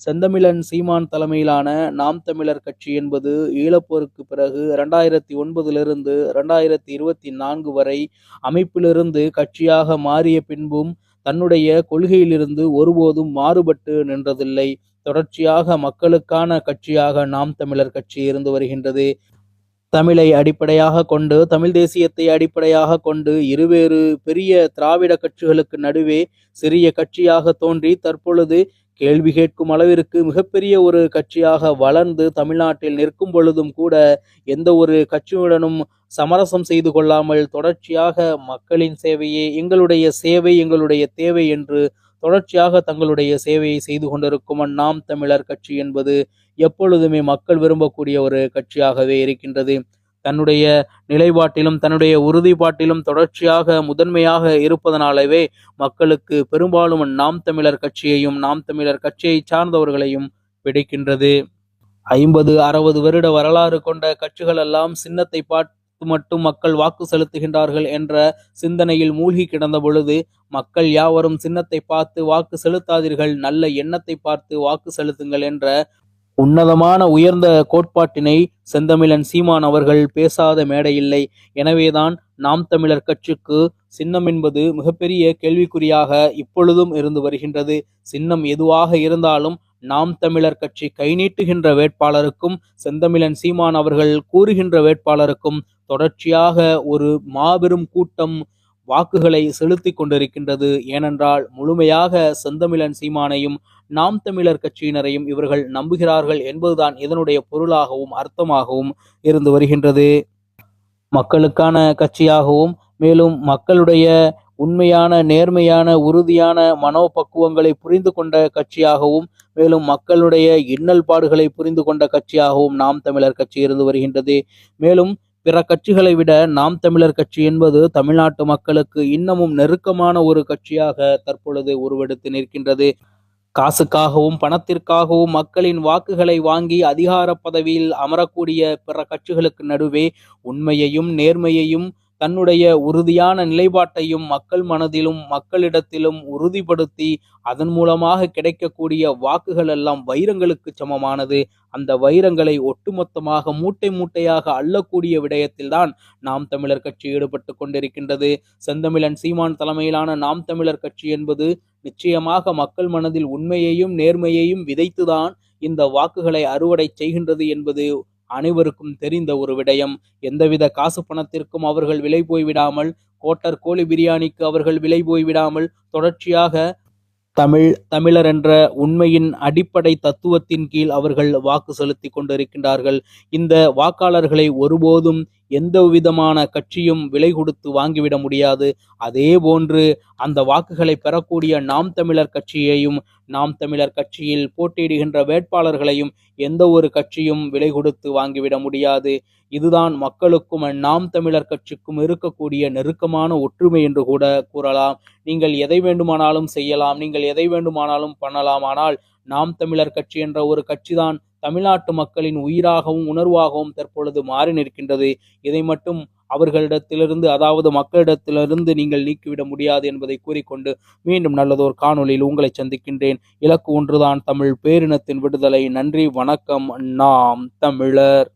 செந்தமிழன் சீமான் தலைமையிலான நாம் தமிழர் கட்சி என்பது ஈழப்போருக்கு பிறகு 2009 2024 வரை அமைப்பிலிருந்து கட்சியாக மாறிய பின்பும் தன்னுடைய கொள்கையிலிருந்து ஒருபோதும் மாறுபட்டு நின்றதில்லை. தொடர்ச்சியாக மக்களுக்கான கட்சியாக நாம் தமிழர் கட்சி இருந்து வருகின்றது. தமிழை அடிப்படையாக கொண்டு, தமிழ் தேசியத்தை அடிப்படையாக கொண்டு இருவேறு பெரிய திராவிட கட்சிகளுக்கு நடுவே சிறிய கட்சியாக தோன்றி தற்பொழுது கேள்வி கேட்கும் அளவிற்கு மிகப்பெரிய ஒரு கட்சியாக வளர்ந்து தமிழ்நாட்டில் நிற்கும் பொழுதும் கூட எந்த ஒரு கட்சியுடனும் சமரசம் செய்து கொள்ளாமல் தொடர்ச்சியாக மக்களின் சேவையே எங்களுடைய சேவை, எங்களுடைய தேவை என்று தொடர்ச்சியாக தங்களுடைய சேவையை செய்து கொண்டிருக்கும் நாம் தமிழர் கட்சி என்பது எப்பொழுதுமே மக்கள் விரும்பக்கூடிய ஒரு கட்சியாகவே இருக்கின்றது. தன்னுடைய நிலைப்பாட்டிலும் தன்னுடைய உறுதிப்பாட்டிலும் தொடர்ச்சியாக முதன்மையாக இருப்பதனாலவே மக்களுக்கு பெரும்பாலும் நாம் தமிழர் கட்சியையும் நாம் தமிழர் கட்சியை சார்ந்தவர்களையும் பிடிக்கின்றது. 50-60 வருட வரலாறு கொண்ட கட்சிகள் எல்லாம் சின்னத்தை பார்த்து மட்டும் மக்கள் வாக்கு செலுத்துகின்றார்கள் என்ற சிந்தனையில் மூழ்கி கிடந்த பொழுது, மக்கள் யாவரும் சின்னத்தை பார்த்து வாக்கு செலுத்தாதீர்கள், நல்ல எண்ணத்தை பார்த்து வாக்கு செலுத்துங்கள் என்ற உன்னதமான உயர்ந்த கோட்பாட்டினை செந்தமிழன் சீமான் அவர்கள் பேசாத மேடையில்லை. எனவேதான் நாம் தமிழர் கட்சிக்கு சின்னம் என்பது மிகப்பெரிய கேள்விக்குறியாக இப்பொழுதும் இருந்து வருகின்றது. சின்னம் எதுவாக இருந்தாலும் நாம் தமிழர் கட்சி கை நீட்டுகின்ற வேட்பாளருக்கும் செந்தமிழன் சீமான் அவர்கள் கூறுகின்ற வேட்பாளருக்கும் தொடர்ச்சியாக ஒரு மாபெரும் கூட்டம் வாக்குகளை செலுத்தி கொண்டிருக்கின்றது. ஏனென்றால் முழுமையாக செந்தமிழன் சீமானையும் நாம் தமிழர் கட்சியினரையும் இவர்கள் நம்புகிறார்கள் என்பதுதான் இதனுடைய பொருளாகவும் அர்த்தமாகவும் இருந்து வருகின்றது. மக்களுக்கான கட்சியாகவும், மேலும் மக்களுடைய உண்மையான, நேர்மையான, உறுதியான மனோபக்குவங்களை புரிந்து கொண்ட கட்சியாகவும், மேலும் மக்களுடைய இன்னல் பாடுகளை புரிந்து கொண்ட கட்சியாகவும் நாம் தமிழர் கட்சி இருந்து வருகின்றது. மேலும் பிற கட்சிகளை விட நாம் தமிழர் கட்சி என்பது தமிழ்நாட்டு மக்களுக்கு இன்னமும் நெருக்கமான ஒரு கட்சியாக தற்பொழுது உருவெடுத்து நிற்கின்றது. காசுக்காகவும் பணத்திற்காகவும் மக்களின் வாக்குகளை வாங்கி அதிகார பதவியில் அமரக்கூடிய பிற கட்சிகளுக்கு நடுவே உண்மையையும் நேர்மையையும் தன்னுடைய உறுதியான நிலைப்பாட்டையும் மக்கள் மனதிலும் மக்களிடத்திலும் உறுதிப்படுத்தி அதன் மூலமாக கிடைக்கக்கூடிய வாக்குகள் எல்லாம் வைரங்களுக்கு சமமானது. அந்த வைரங்களை ஒட்டுமொத்தமாக மூட்டை மூட்டையாக அள்ளக்கூடிய விடயத்தில்தான் நாம் தமிழர் கட்சி ஈடுபட்டு கொண்டிருக்கின்றது. செந்தமிழன் சீமான் தலைமையிலான நாம் தமிழர் கட்சி என்பது நிச்சயமாக மக்கள் மனதில் உண்மையையும் நேர்மையையும் விதைத்துதான் இந்த வாக்குகளை அறுவடை செய்கின்றது என்பது அனைவருக்கும் தெரிந்த ஒரு விடயம். எந்தவித காசு பணத்திற்கும் அவர்கள் விலை போய்விடாமல், கோட்டர் கோழி பிரியாணிக்கு அவர்கள் விலை போய்விடாமல் தொடர்ச்சியாக தமிழர் என்ற உண்மையின் அடிப்படை தத்துவத்தின் கீழ் அவர்கள் வாக்கு செலுத்தி கொண்டிருக்கின்றார்கள். இந்த வாக்காளர்களை ஒருபோதும் எந்த விதமான கட்சியும் விலை கொடுத்து வாங்கிவிட முடியாது. அதே போன்று அந்த வாக்குகளை பெறக்கூடிய நாம் தமிழர் கட்சியையும், நாம் தமிழர் கட்சியில் போட்டியிடுகின்ற வேட்பாளர்களையும் எந்த ஒரு கட்சியும் விலை கொடுத்து வாங்கிவிட முடியாது. இதுதான் மக்களுக்கும் நாம் தமிழர் கட்சிக்கும் இருக்கக்கூடிய நெருக்கமான ஒற்றுமை என்று கூட கூறலாம். நீங்கள் எதை வேண்டுமானாலும் செய்யலாம், நீங்கள் எதை வேண்டுமானாலும் பண்ணலாம், ஆனால் நாம் தமிழர் கட்சி என்ற ஒரு கட்சிதான் தமிழ்நாட்டு மக்களின் உயிராகவும் உணர்வாகவும் தற்பொழுது மாறி நிற்கின்றது. இதை மட்டும் அவர்களிடத்திலிருந்து, அதாவது மக்களிடத்திலிருந்து நீங்கள் நீக்கிவிட முடியாது என்பதை கூறிக்கொண்டு மீண்டும் நல்லதோர் காணொளியில் உங்களை சந்திக்கின்றேன். இலக்கு ஒன்றுதான், தமிழ் பேரினத்தின் விடுதலை. நன்றி, வணக்கம். நாம் தமிழர்.